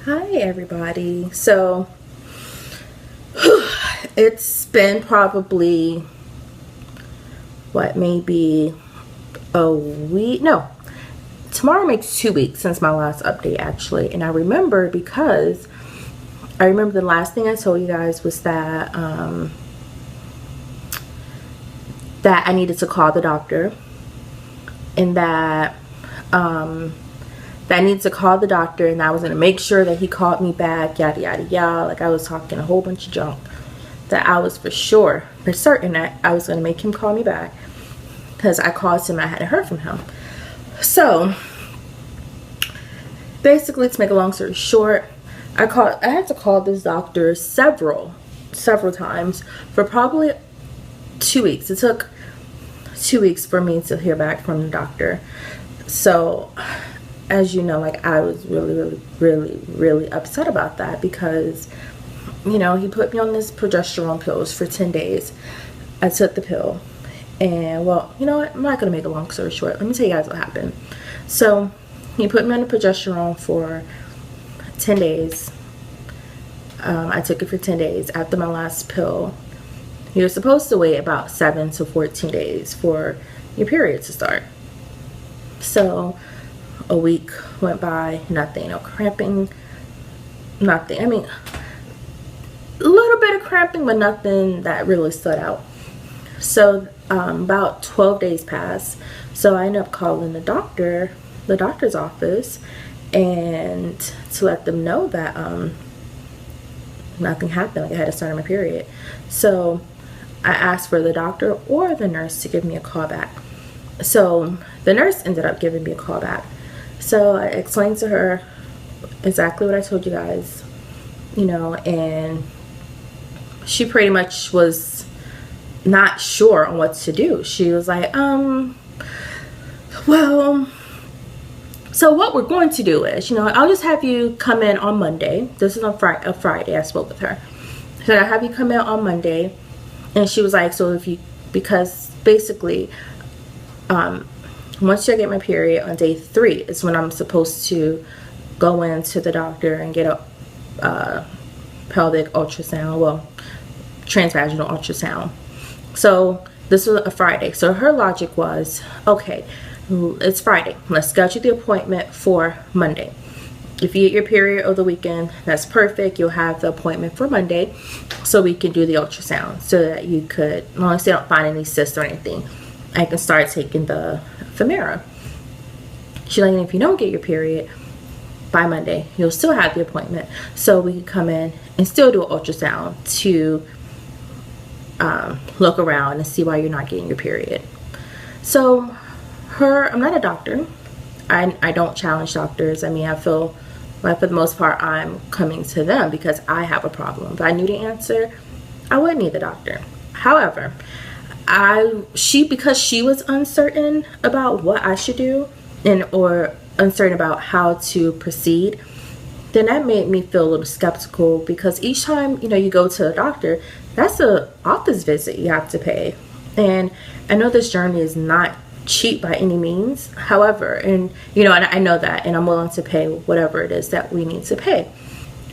Hi everybody. So it's been probably maybe a week. No, tomorrow makes 2 weeks since my last update actually. And I remember because the last thing I told you guys was that that I needed to call the doctor, and that I needed to call the doctor, and I was going to make sure that he called me back, yada yada yada. Like, I was talking a whole bunch of junk, that I was for certain that I was going to make him call me back, because I called him and I hadn't heard from him. So basically, to make a long story short, I had to call this doctor several times for probably 2 weeks. It took 2 weeks for me to hear back from the doctor. So, as you know, like, I was really upset about that, because, you know, he put me on this progesterone pills for 10 days. I took the pill, and, well, you know what, I'm not going to make a long story short. Let me tell you guys what happened. So, he put me on the progesterone for 10 days. I took it for 10 days after my last pill. You're supposed to wait about 7 to 14 days for your period to start. So a week went by, nothing, no cramping, nothing. I mean, a little bit of cramping, but nothing that really stood out. So about 12 days passed. So I ended up calling the doctor's office, and to let them know that nothing happened. Like, I had to start on my period. So I asked for the doctor or the nurse to give me a call back. So the nurse ended up giving me a call back. So I explained to her exactly what I told you guys, you know, and she pretty much was not sure on what to do. She was like, well, so what we're going to do is, you know, I'll just have you come in on Monday. This is on Friday. I spoke with her. So I'll have you come in on Monday. And she was like, so because basically, once I get my period on day 3 is when I'm supposed to go into the doctor and get a pelvic ultrasound, well, transvaginal ultrasound. So this was a Friday. So her logic was, okay, it's Friday. Let's schedule the appointment for Monday. If you get your period over the weekend, that's perfect. You'll have the appointment for Monday, so we can do the ultrasound, so that you could, as long as they don't find any cysts or anything, I can start taking the Femira. She's like, and if you don't get your period by Monday, you'll still have the appointment, so we can come in and still do an ultrasound to look around and see why you're not getting your period. So I'm not a doctor. I don't challenge doctors. I mean, I feel like for the most part I'm coming to them because I have a problem. If I knew the answer, I wouldn't need the doctor. However, because she was uncertain about what I should do, or uncertain about how to proceed, then that made me feel a little skeptical, because each time, you know, you go to a doctor, that's an office visit you have to pay. And I know this journey is not cheap by any means. However, and you know, and I know that, and I'm willing to pay whatever it is that we need to pay.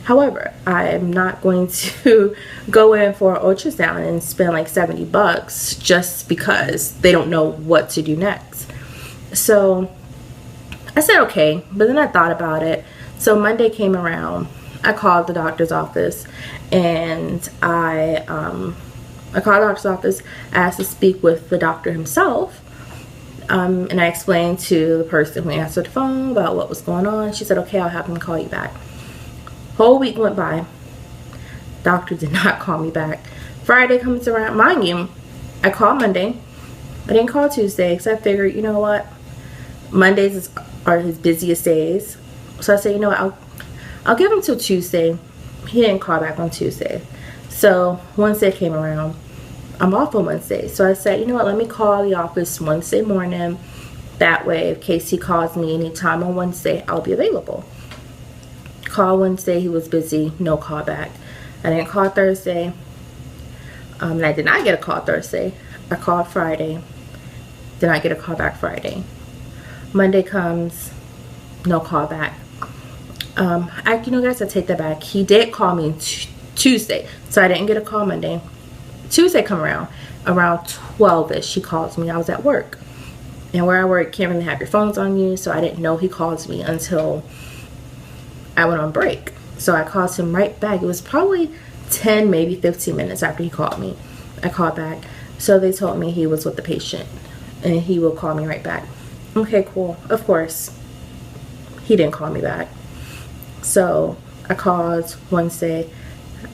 However, I am not going to go in for an ultrasound and spend like $70 just because they don't know what to do next. So I said okay, but then I thought about it. So Monday came around. I called the doctor's office, and I called the doctor's office, asked to speak with the doctor himself. And I explained to the person who answered the phone about what was going on. She said, okay, I'll have him call you back. Whole week went by. Doctor did not call me back. Friday comes around. Mind you, I called Monday. I didn't call Tuesday because I figured, you know what, Mondays are his busiest days. So I said, you know what, I'll give him till Tuesday. He didn't call back on Tuesday. So Wednesday came around. I'm off on Wednesday. So I said, you know what, let me call the office Wednesday morning. That way, in case he calls me anytime on Wednesday, I'll be available. Call Wednesday, he was busy, no call back. I didn't call Thursday. And I did not get a call Thursday. I called Friday. Did not get a call back Friday. Monday comes, no call back. Guys, I take that back. He did call me Tuesday, so I didn't get a call Monday. Tuesday come around 12ish, he calls me. I was at work, and where I work, can't really have your phones on you, so I didn't know he calls me until I went on break. So I called him right back. It was probably 10, maybe 15 minutes after he called me. I called back. So they told me he was with the patient and he will call me right back. Okay, cool. Of course, he didn't call me back. So I called Wednesday,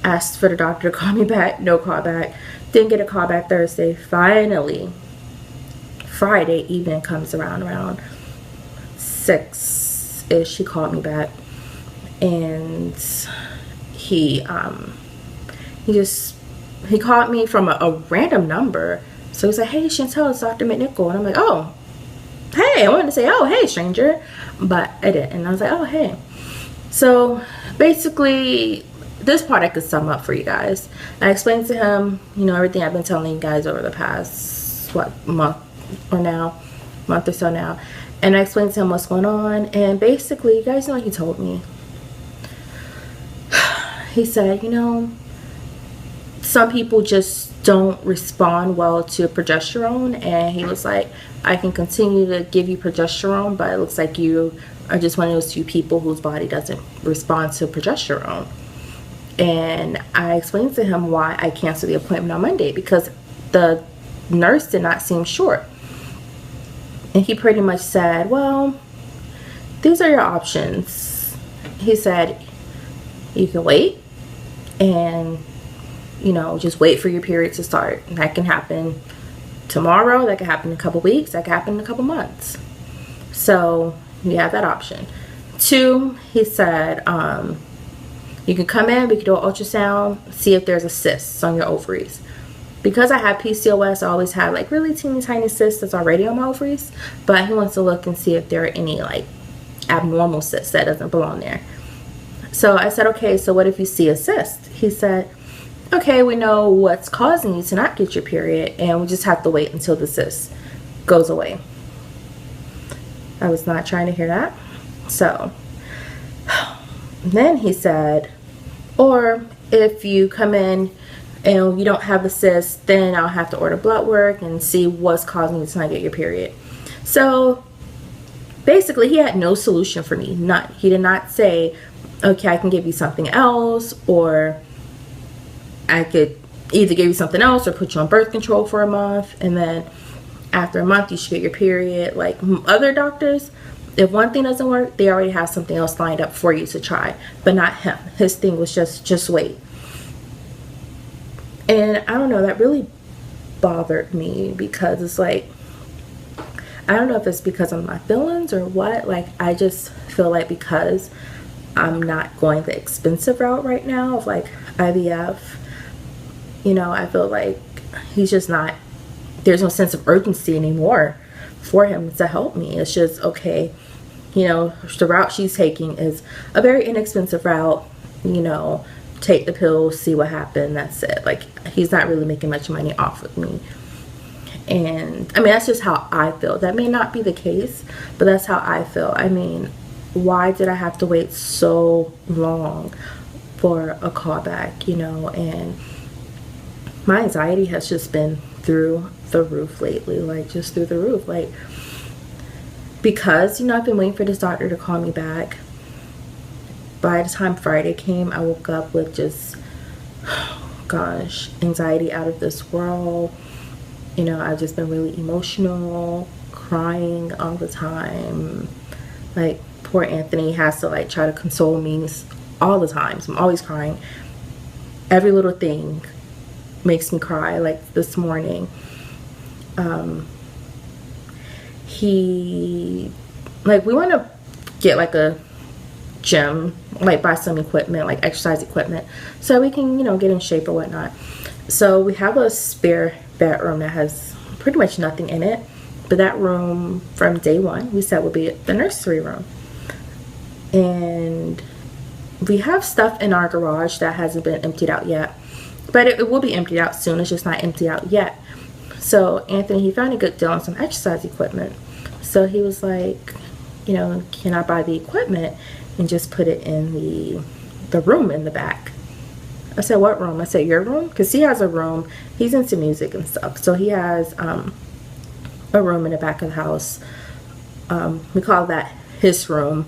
asked for the doctor to call me back. No call back. Didn't get a call back Thursday. Finally, Friday evening comes around 6ish. He called me back, and he called me from a random number. So he's like, "Hey, Chantel, it's Dr. McNichol." And I'm like, "Oh, hey." I wanted to say, "Oh, hey, stranger," but I didn't. And I was like, "Oh, hey." So basically, this part I could sum up for you guys. I explained to him, everything I've been telling you guys over the past, month or so now. And I explained to him what's going on. And basically, you guys know what he told me. He said, some people just don't respond well to progesterone. And he was like, I can continue to give you progesterone, but it looks like you are just one of those few people whose body doesn't respond to progesterone. And I explained to him why I canceled the appointment on Monday, because the nurse did not seem sure. And he pretty much said, well, these are your options. He said, you can wait and, just wait for your period to start. And that can happen tomorrow. That can happen in a couple weeks. That can happen in a couple months. So you have that option. 2, he said, you can come in, we can do an ultrasound, see if there's a cyst on your ovaries. Because I have PCOS, I always have like really teeny tiny cysts that's already on my ovaries. But he wants to look and see if there are any like abnormal cysts that doesn't belong there. So I said, okay, so what if you see a cyst? He said, okay, we know what's causing you to not get your period, and we just have to wait until the cyst goes away. I was not trying to hear that. So then he said, or if you come in and you don't have a cyst, then I'll have to order blood work and see what's causing you to not get your period. So basically, he had no solution for me, none. He did not say, okay, I can give you something else, or I could either give you something else or put you on birth control for a month, and then after a month you should get your period. Like other doctors, if one thing doesn't work, they already have something else lined up for you to try. But not him. His thing was just wait. And I don't know, that really bothered me, because it's like, I don't know if it's because of my feelings or what. Like, I just feel like because I'm not going the expensive route right now of like IVF, I feel like he's just not, there's no sense of urgency anymore for him to help me. It's just, okay, the route she's taking is a very inexpensive route, take the pills, see what happens, that's it. Like, he's not really making much money off of me. And I mean, that's just how I feel. That may not be the case, but that's how I feel. I mean, why did I have to wait so long for a callback, and my anxiety has just been through the roof lately, like just through the roof, like, because I've been waiting for this doctor to call me back. By the time Friday came, I woke up with just, gosh, anxiety out of this world. I've just been really emotional, crying all the time. Like, poor Anthony has to like try to console me all the time, so I'm always crying. Every little thing makes me cry. Like this morning, we want to get like a gym, like buy some equipment, like exercise equipment, so we can get in shape or whatnot. So we have a spare bedroom that has pretty much nothing in it, but that room from day one we said would be the nursery room. And we have stuff in our garage that hasn't been emptied out yet, but it will be emptied out soon. It's just not emptied out yet. So Anthony, he found a good deal on some exercise equipment. So he was like, you know, can I buy the equipment and just put it in the room in the back? I said, what room? I said, your room? Because he has a room. He's into music and stuff. So he has a room in the back of the house. We call that his room.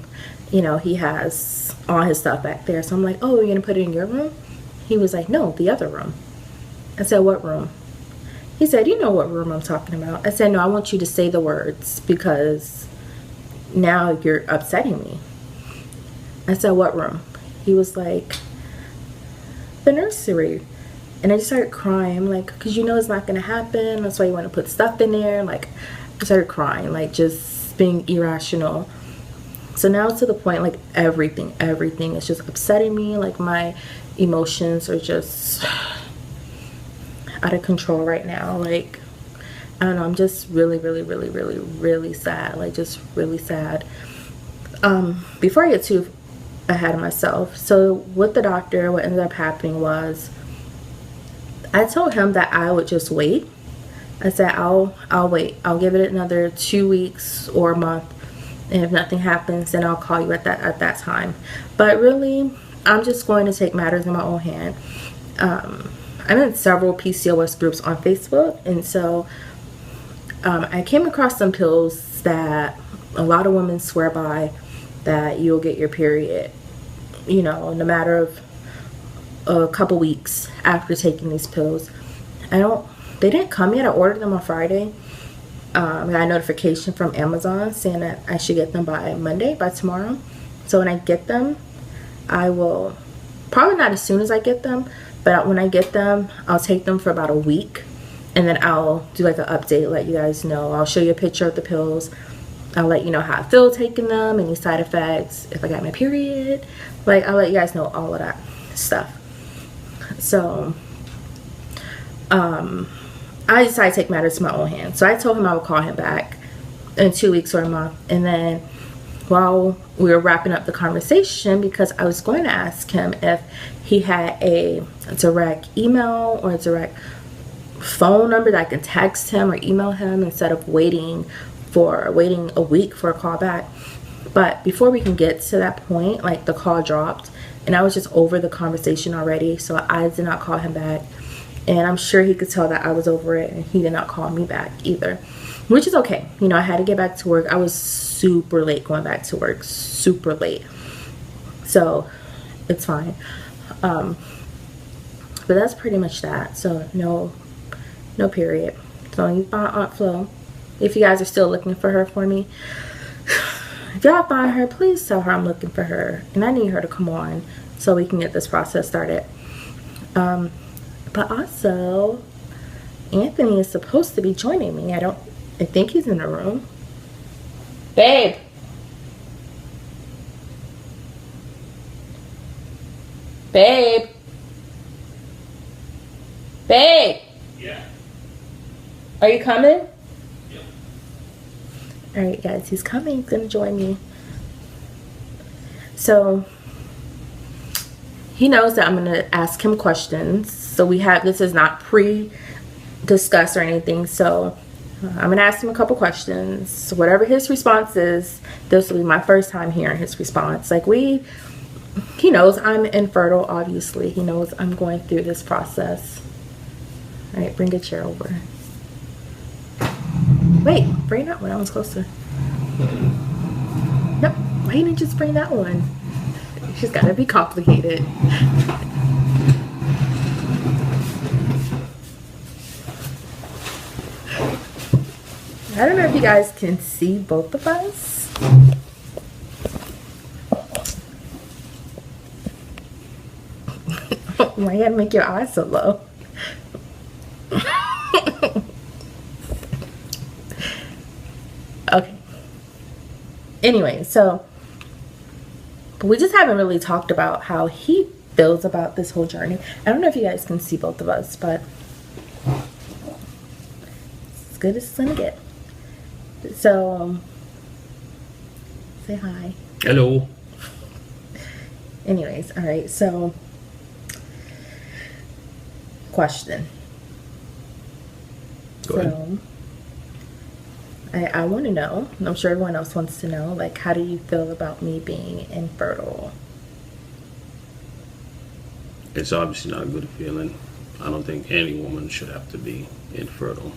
You know, he has all his stuff back there. So I'm like, oh, you're going to put it in your room? He was like, no, the other room. I said, what room? He said, you know what room I'm talking about. I said, no, I want you to say the words because now you're upsetting me. I said, what room? He was like, the nursery. And I just started crying. I'm like, because you know it's not going to happen. That's why you want to put stuff in there. Like, I started crying, like just being irrational. So now it's to the point, like everything is just upsetting me. Like my emotions are just out of control right now. Like, I don't know, I'm just really sad. Like, just really sad. Before I get too ahead of myself, so with the doctor, what ended up happening was I told him that I would just wait. I said, I'll wait. I'll give it another 2 weeks or a month. And if nothing happens, then I'll call you at that time. But really, I'm just going to take matters in my own hand. I'm in several PCOS groups on Facebook. And so I came across some pills that a lot of women swear by, that you'll get your period, you know, in a matter of a couple weeks after taking these pills. They didn't come yet. I ordered them on Friday. I got a notification from Amazon saying that I should get them by Monday, by tomorrow. So when I get them, I will, probably not as soon as I get them, but when I get them, I'll take them for about a week. And then I'll do like an update, let you guys know. I'll show you a picture of the pills. I'll let you know how I feel taking them, any side effects, if I got my period. Like, I'll let you guys know all of that stuff. So, I decided to take matters to my own hands. So I told him I would call him back in 2 weeks or a month. And then while we were wrapping up the conversation, because I was going to ask him if he had a direct email or a direct phone number that I can text him or email him instead of waiting a week for a call back. But before we can get to that point, like, the call dropped and I was just over the conversation already. So I did not call him back. And I'm sure he could tell that I was over it, and he did not call me back either, which is okay. You know, I had to get back to work. I was super late going back to work, super late. So it's fine. But that's pretty much that. So no period. So you find Aunt Flo. If you guys are still looking for her for me, if y'all find her, please tell her I'm looking for her. And I need her to come on so we can get this process started. But also, Anthony is supposed to be joining me. I think he's in the room. Babe. Babe. Babe. Yeah. Are you coming? Yeah. Alright, guys, he's coming. He's gonna join me. So, he knows that I'm gonna ask him questions. So this is not pre-discussed or anything. So I'm gonna ask him a couple questions. Whatever his response is, this will be my first time hearing his response. Like, he knows I'm infertile, obviously. He knows I'm going through this process. All right, bring a chair over. Wait, bring that one. That one's closer. Nope, why didn't you just bring that one? She's gotta be complicated. I don't know if you guys can see both of us. Why you gotta make your eyes so low? Okay. Anyway, so we just haven't really talked about how he feels about this whole journey. I don't know if you guys can see both of us, but as good as it's gonna get. So, say hi. Hello. Anyways, all right, so question. Go ahead. So, I want to know, and I'm sure everyone else wants to know, like, how do you feel about me being infertile? It's obviously not a good feeling. I don't think any woman should have to be infertile.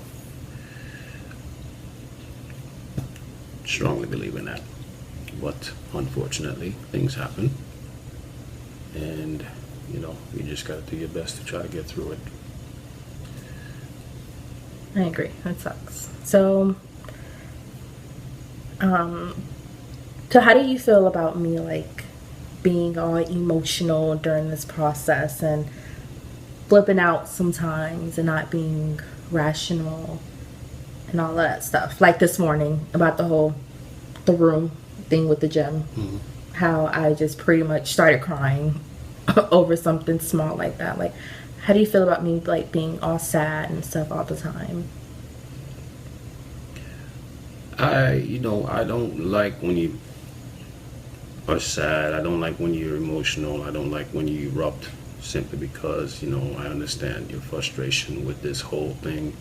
Strongly believe in that. But unfortunately, things happen. And, you just got to do your best to try to get through it. I agree. That sucks. So, so how do you feel about me, like, being all emotional during this process and flipping out sometimes and not being rational and all that stuff? Like this morning about the room thing with the gym. Mm-hmm. How I just pretty much started crying over something small like that. Like, how do you feel about me, like, being all sad and stuff all the time? I don't like when you are sad. I don't like when you're emotional. I don't like when you erupt simply because, I understand your frustration with this whole thing.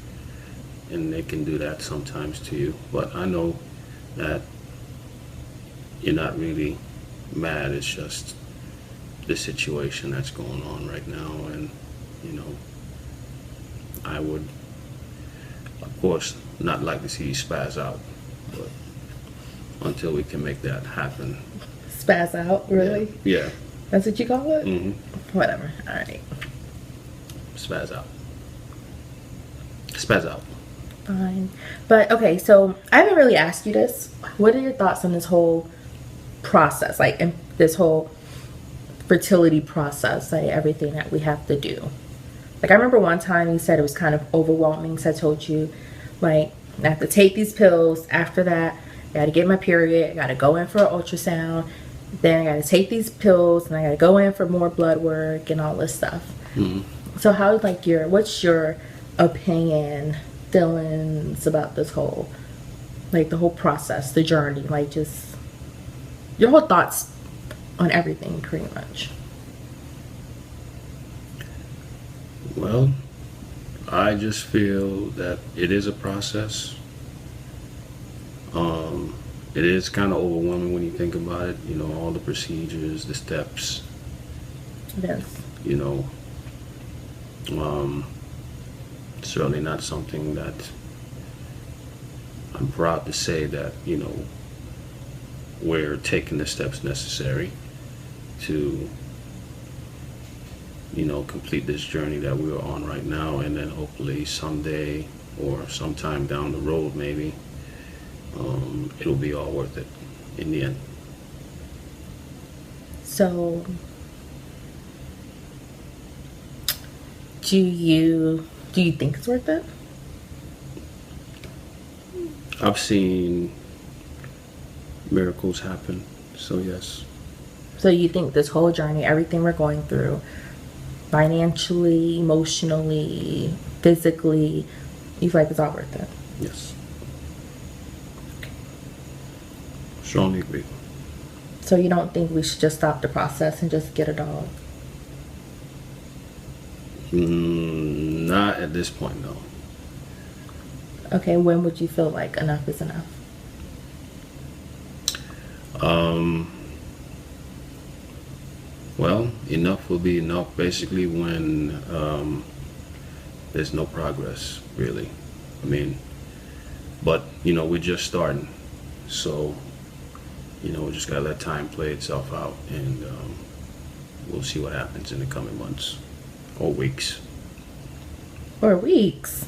And they can do that sometimes to you. But I know that you're not really mad. It's just the situation that's going on right now. And, I would, of course, not like to see you spaz out. But until we can make that happen. Spaz out? Really? Yeah. That's what you call it? Mm-hmm. Whatever. All right. Spaz out. Spaz out. Fine. But, okay, so I haven't really asked you this. What are your thoughts on this whole process? Like, and this whole fertility process, like, everything that we have to do. Like, I remember one time you said it was kind of overwhelming. So I told you, like, I have to take these pills. After that, I got to get my period. I got to go in for an ultrasound. Then I got to take these pills, and I got to go in for more blood work and all this stuff. Mm-hmm. So how, like, what's your opinion, feelings about this whole, like, the whole process, the journey, like, just your whole thoughts on everything, pretty much? Well, I just feel that it is a process. It is kind of overwhelming when you think about it. All the procedures, the steps. Yes. Certainly not something that I'm proud to say that, we're taking the steps necessary to, complete this journey that we're on right now, and then hopefully someday or sometime down the road maybe, it'll be all worth it in the end. So, do you think it's worth it? I've seen miracles happen, so yes. So you think this whole journey, everything we're going through, financially, emotionally, physically, you feel like it's all worth it? Yes. Strongly agree. So you don't think we should just stop the process and just get a dog? Not at this point, no. Okay, when would you feel like enough is enough? Well, enough will be enough basically when there's no progress, really. But, we're just starting. So, we just gotta let time play itself out, and we'll see what happens in the coming months or weeks. Or weeks?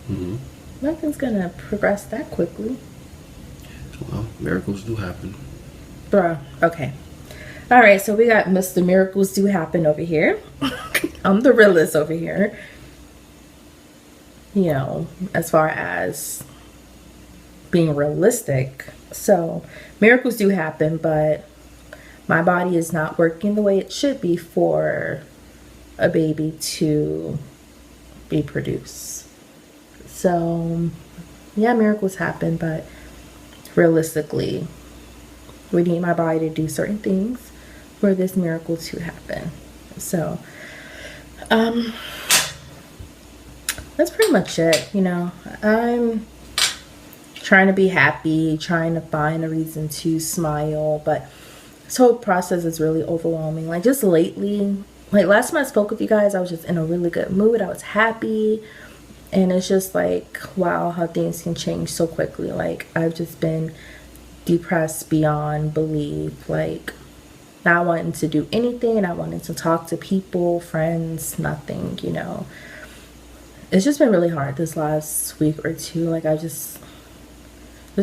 Mm-hmm. Nothing's gonna progress that quickly. Well, miracles do happen. Bruh, okay. All right, so we got Mr. Miracles Do Happen over here. I'm the realist over here. As far as being realistic. So, miracles do happen, but my body is not working the way it should be for a baby to be produced. So, yeah, miracles happen, but realistically, we need my body to do certain things for this miracle to happen. So, that's pretty much it. I'm trying to be happy, trying to find a reason to smile, but this whole process is really overwhelming. Like just lately, like last time I spoke with you guys, I was just in a really good mood. I was happy. And it's just like, wow, how things can change so quickly. Like I've just been depressed beyond belief. Like not wanting to do anything, not wanting to talk to people, friends, nothing, you know. It's just been really hard this last week or two. Like I've just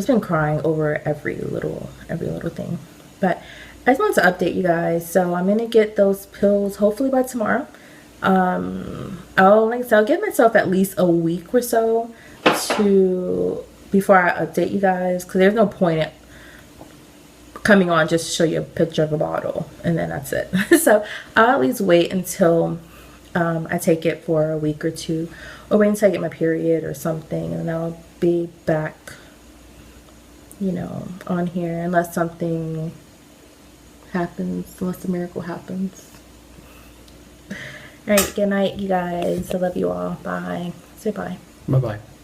been crying over every little thing. But I just wanted to update you guys. So I'm gonna get those pills hopefully by tomorrow. I'll give myself at least a week or so to before I update you guys, because there's no point in coming on just to show you a picture of a bottle and then that's it. So I'll at least wait until I take it for a week or two, or wait until I get my period or something, and then I'll be back, you know, on here unless something happens, unless a miracle happens. All right, good night, you guys. I love you all. Bye. Say bye. Bye-bye.